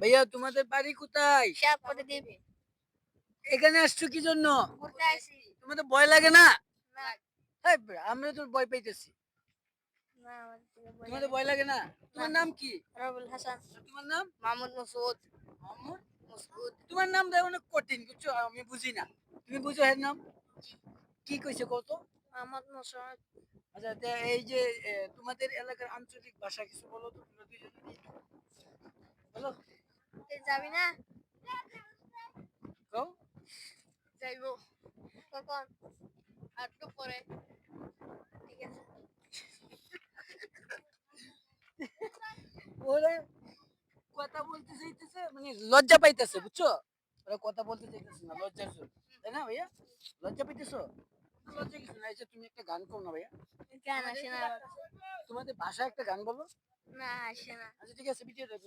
ভাইয়া তোমাদের বাড়ি কোথায়? শাহপরি দ্বীপ। এখানে আসছো কি জন্য? ঘুরতে আসি। তোমাদের ভয় লাগে না? না, হেই, আমরা তো ভয় পাইতেছি। না আমাদের থেকে ভয় তোমাদের লাগে ভয় লাগে না? না। তোমার নাম কি? রবুল হাসান, আর তোমার নাম? মাহমুদ মাসুদ, মোহাম্মদ? মাসুদ। তোমার নামটা অনেক কঠিন বুঝছো? আমি বুঝি না। তুমি বুঝো এর নাম? কি কইছে কত? মোহাম্মদ মাসুদ। আচ্ছা এই যে তোমাদের এলাকার আঞ্চলিক ভাষা কিছু বলো তো তোমরা দুইজনে দিয়ে। বলো। তুই যাবি না? কও। যাইবো। কখন? আর একটু পরে। ঠিক আছে। ওরে কথা বলতে চাইতেছে মানে লজ্জা পাইতেছে বুঝছো? ওরা কথা বলতে চাইতেছে না লজ্জার জন্য। তাই না ভাইয়া? লজ্জা পাইতেছো? লজ্জা কিছু না। এই যে তুমি একটা গান করো না ভাইয়া। গান আসে না। তোমাদের ভাষায় একটা গান বলো। না আসে না। আচ্ছা ঠিক আছে ভিডিওটা